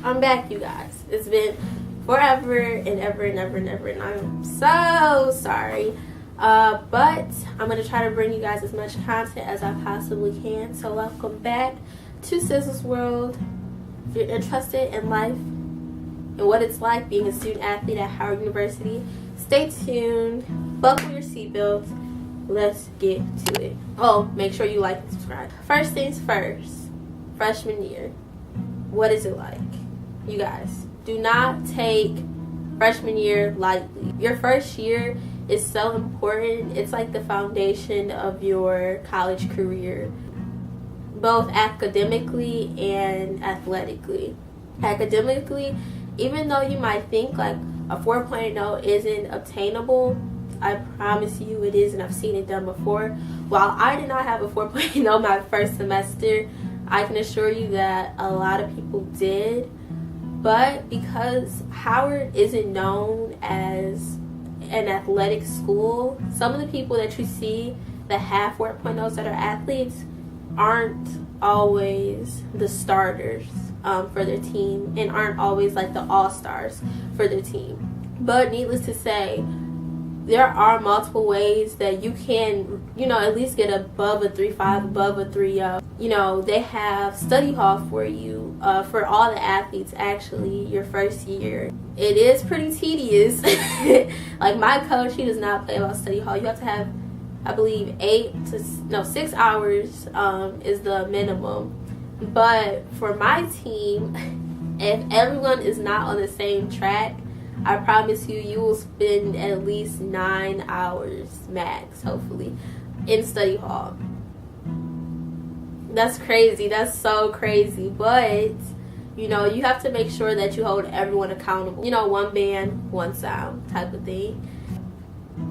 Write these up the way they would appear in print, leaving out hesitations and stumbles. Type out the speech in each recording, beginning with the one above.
I'm back, you guys. It's been forever and ever and ever and ever, and I'm so sorry. But I'm going to try to bring you guys as much content as I possibly can. So welcome back to Sizzle's World. If you're interested in life and what it's like being a student athlete at Howard University, stay tuned, buckle your seatbelts, let's get to it. Oh, make sure you like and subscribe. First things first, freshman year. What is it like? You guys, do not take freshman year lightly. Your first year is so important. It's like the foundation of your college career, both academically and athletically. Academically, even though you might think like a 4.0 isn't obtainable, I promise you it is, and I've seen it done before. While I did not have a 4.0 my first semester, I can assure you that a lot of people did. But because Howard isn't known as an athletic school, some of the people that you see that have 4.0s that are athletes aren't always the starters for their team, and aren't always like the all-stars for their team. But needless to say, there are multiple ways that you can, at least get above a 3.5, above a 3.0. They have study hall for you, for all the athletes, actually, your first year. It is pretty tedious. Like my coach, he does not play about study hall. You have to have, I believe, 6 hours is the minimum. But for my team, if everyone is not on the same track, I promise you, you will spend at least 9 hours max, hopefully, in study hall. That's crazy. That's so crazy. But, you have to make sure that you hold everyone accountable. One band, one sound type of thing.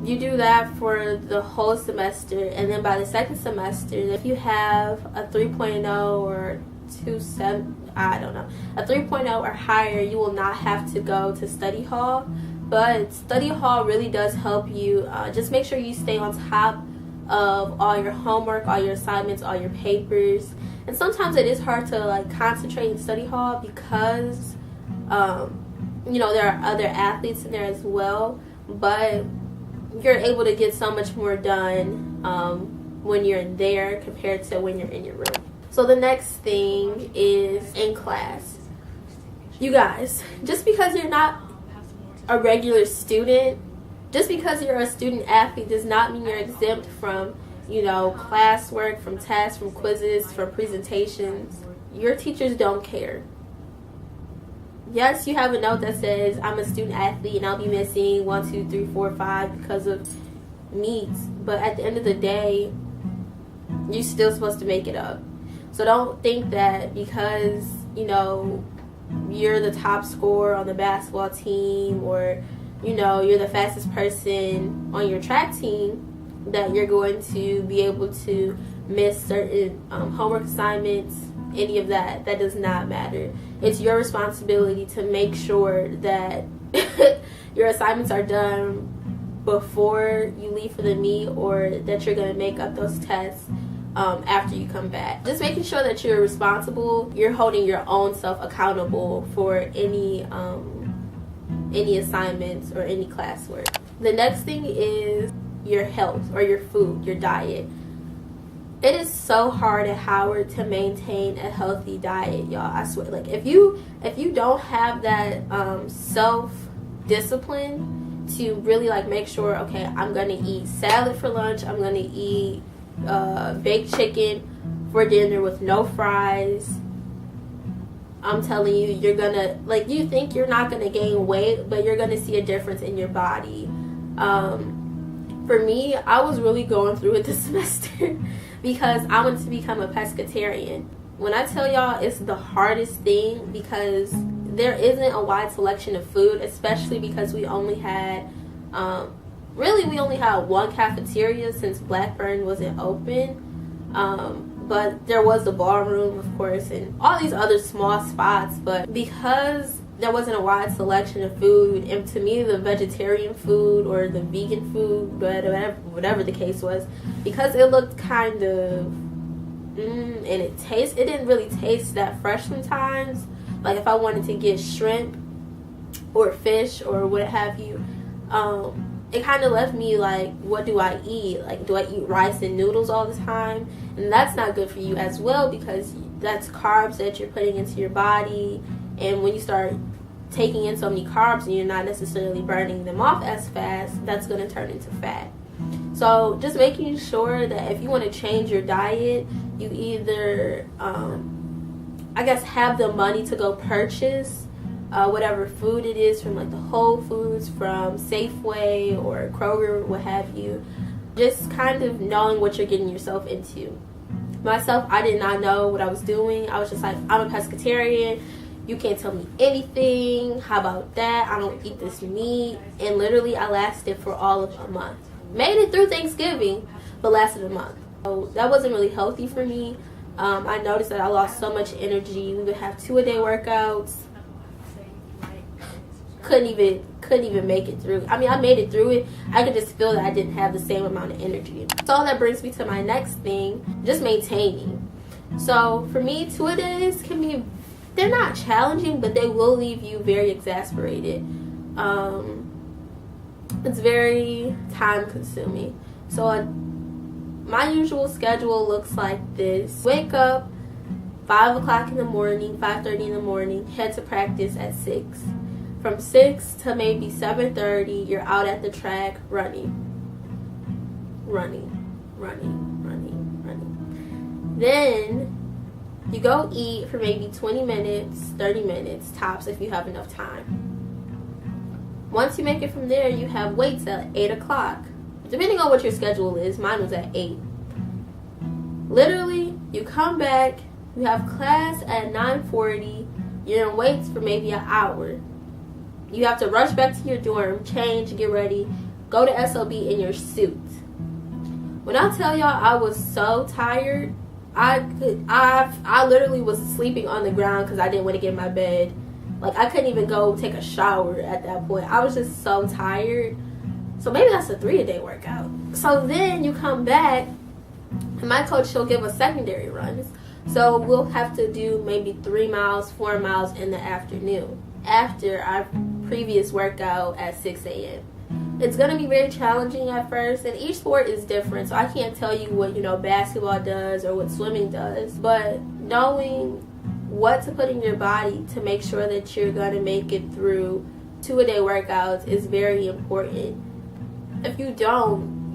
You do that for the whole semester, and then by the second semester, if you have a 3.0 or 2.7, I don't know, a 3.0 or higher, you will not have to go to study hall. But study hall really does help you. Just make sure you stay on top of all your homework, all your assignments, all your papers. And sometimes it is hard to concentrate in study hall because there are other athletes in there as well. But you're able to get so much more done when you're in there compared to when you're in your room. So the next thing is in class. You guys, just because you're not a regular student, just because you're a student athlete does not mean you're exempt from, classwork, from tests, from quizzes, from presentations. Your teachers don't care. Yes, you have a note that says, I'm a student athlete and I'll be missing 1, 2, 3, 4, 5 because of meets. But at the end of the day, you're still supposed to make it up. So don't think that because, you're the top scorer on the basketball team, or, you're the fastest person on your track team, that you're going to be able to miss certain homework assignments, any of that. That does not matter. It's your responsibility to make sure that your assignments are done before you leave for the meet, or that you're going to make up those tests after you come back. Just making sure that you're responsible, you're holding your own self accountable for any assignments or any classwork. The next thing is your health, or your food, your diet. It is so hard at Howard to maintain a healthy diet, y'all. I swear, if you don't have that self discipline to really make sure, okay, I'm gonna eat salad for lunch, I'm gonna eat baked chicken for dinner with no fries, I'm telling you, you're gonna, you think you're not gonna gain weight, but you're gonna see a difference in your body. For me, I was really going through it this semester because I wanted to become a pescatarian. When I tell y'all, it's the hardest thing because there isn't a wide selection of food, especially because we only had one cafeteria since Blackburn wasn't open. But there was the ballroom, of course, and all these other small spots. But because there wasn't a wide selection of food, and to me the vegetarian food or the vegan food, whatever the case was, because it looked kind of and it didn't really taste that fresh sometimes, Like if I wanted to get shrimp or fish or what have you, it kind of left me like, what do I eat? Like, do I eat rice and noodles all the time? And that's not good for you as well, because that's carbs that you're putting into your body. And when you start taking in so many carbs and you're not necessarily burning them off as fast, that's going to turn into fat. So just making sure that if you want to change your diet, you either, I guess, have the money to go purchase whatever food it is from like the Whole Foods, from Safeway or Kroger, what have you. Just kind of knowing what you're getting yourself into. Myself, I did not know what I was doing. I was just like, I'm a pescatarian. You can't tell me anything. How about that? I don't eat this meat. And literally, I lasted for all of a month. Made it through Thanksgiving, but lasted a month. So that wasn't really healthy for me. I noticed that I lost so much energy. We would have 2-a-day workouts. Couldn't even make it through. I mean, I made it through it. I could just feel that I didn't have the same amount of energy. So that brings me to my next thing, just maintaining. So for me, 2-a-days can be, they're not challenging, but they will leave you very exasperated. It's very time consuming. So my usual schedule looks like this. Wake up 5 o'clock in the morning, 5:30 in the morning, head to practice at 6. From 6 to maybe 7:30, you're out at the track running. Then you go eat for maybe 20 minutes, 30 minutes tops if you have enough time. Once you make it from there, you have weights at 8 o'clock. Depending on what your schedule is, mine was at 8. Literally, you come back, you have class at 9:40, you're in weights for maybe an hour. You have to rush back to your dorm, change, get ready, go to SOB in your suit. When I tell y'all I was so tired, I literally was sleeping on the ground because I didn't want to get in my bed. Like, I couldn't even go take a shower at that point. I was just so tired. So maybe that's a 3-a-day workout. So then you come back, and my coach, she'll give us secondary runs. So we'll have to do maybe 3 miles, 4 miles in the afternoon after our previous workout at 6 a.m. It's going to be very challenging at first, and each sport is different, so I can't tell you what, basketball does or what swimming does, but knowing what to put in your body to make sure that you're going to make it through 2-a-day workouts is very important. If you don't,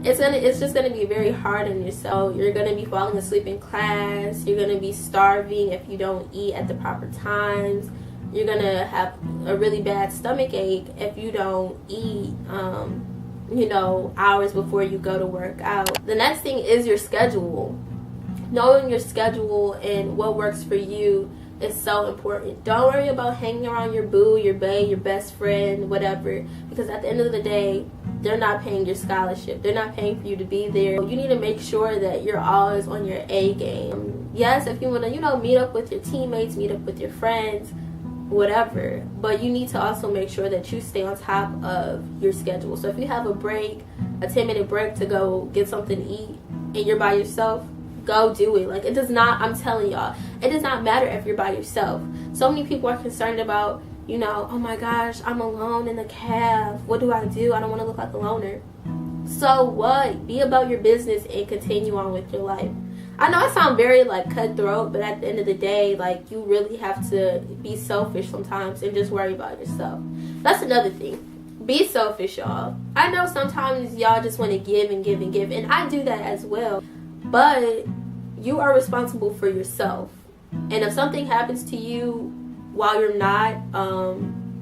it's just going to be very hard on yourself. You're going to be falling asleep in class. You're going to be starving if you don't eat at the proper times. You're going to have a really bad stomach ache if you don't eat, hours before you go to work out. The next thing is your schedule. Knowing your schedule and what works for you is so important. Don't worry about hanging around your boo, your bae, your best friend, whatever, because at the end of the day, they're not paying your scholarship. They're not paying for you to be there. You need to make sure that you're always on your A game. Yes, if you want to, meet up with your teammates, meet up with your friends, whatever, but you need to also make sure that you stay on top of your schedule. So if you have a break, a 10-minute break to go get something to eat, and you're by yourself, go do it. Like, it does not, I'm telling y'all, it does not matter if you're by yourself. So many people are concerned about, oh my gosh, I'm alone in the cab. What do? I don't want to look like a loner. So what? Be about your business and continue on with your life. I know I sound very cutthroat, but at the end of the day, you really have to be selfish sometimes and just worry about yourself. That's another thing. Be selfish, y'all. I know sometimes y'all just want to give and give and give, and I do that as well. But you are responsible for yourself. And if something happens to you while you're not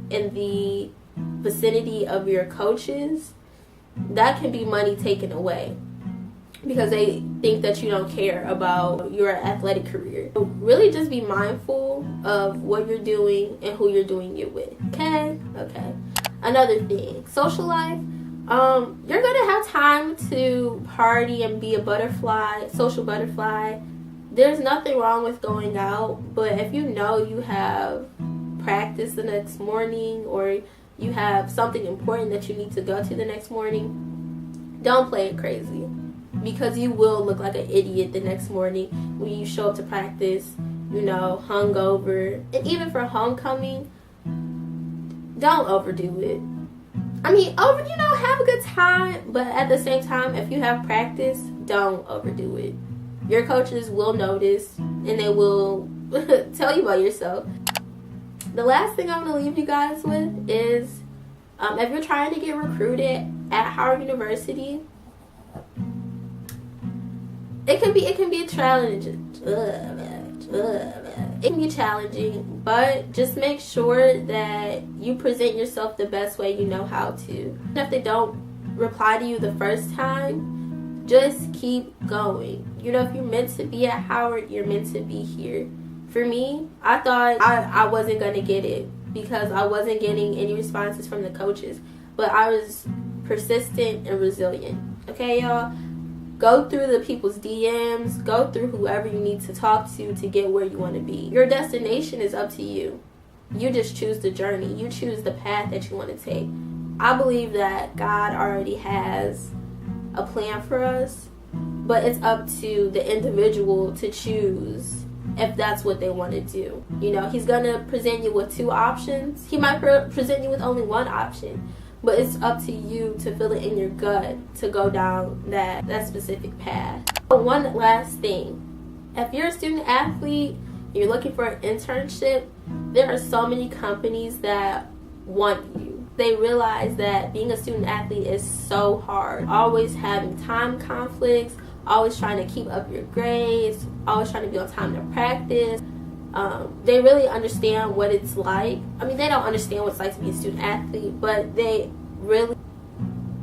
in the vicinity of your coaches, that can be money taken away, because they think that you don't care about your athletic career. So really just be mindful of what you're doing and who you're doing it with. Okay. Another thing, social life. You're gonna have time to party and be a social butterfly. There's nothing wrong with going out, but if you have practice the next morning, or you have something important that you need to go to the next morning, don't play it crazy, because you will look like an idiot the next morning when you show up to practice. hungover. And even for homecoming, don't overdo it. I mean, have a good time, but at the same time, if you have practice, don't overdo it. Your coaches will notice, and they will tell you about yourself. The last thing I'm going to leave you guys with is, if you're trying to get recruited at Howard University, it can be a challenge. It can be challenging, but just make sure that you present yourself the best way you know how to. And if they don't reply to you the first time, just keep going. If you're meant to be at Howard, you're meant to be here. For me, I thought I wasn't going to get it because I wasn't getting any responses from the coaches, but I was persistent and resilient. Okay, y'all? Go through the people's DMs, go through whoever you need to talk to get where you want to be. Your destination is up to you. You just choose the journey. You choose the path that you want to take. I believe that God already has a plan for us, but it's up to the individual to choose if that's what they want to do. He's going to present you with two options. He might present you with only one option. But it's up to you to feel it in your gut to go down that specific path. But one last thing. If you're a student athlete, you're looking for an internship, there are so many companies that want you. They realize that being a student athlete is so hard. Always having time conflicts, always trying to keep up your grades, always trying to be on time to practice. They really understand what it's like. I mean, they don't understand what it's like to be a student athlete, but they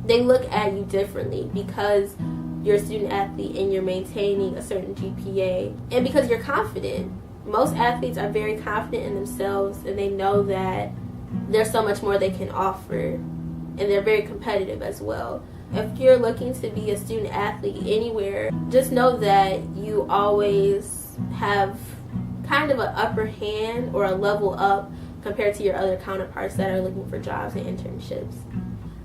look at you differently because you're a student athlete and you're maintaining a certain GPA and because you're confident. Most athletes are very confident in themselves and they know that there's so much more they can offer, and they're very competitive as well. If you're looking to be a student athlete anywhere, just know that you always have kind of an upper hand or a level up compared to your other counterparts that are looking for jobs and internships.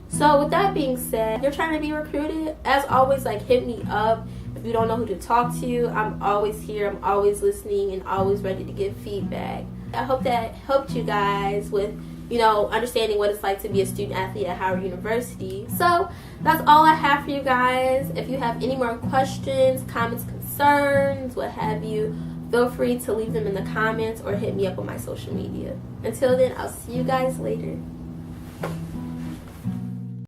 So with that being said, if you're trying to be recruited, as always, hit me up. If you don't know who to talk to, I'm always here. I'm always listening and always ready to give feedback. I hope that helped you guys with understanding what it's like to be a student athlete at Howard University. So that's all I have for you guys. If you have any more questions, comments, concerns, what have you, feel free to leave them in the comments or hit me up on my social media. Until then, I'll see you guys later.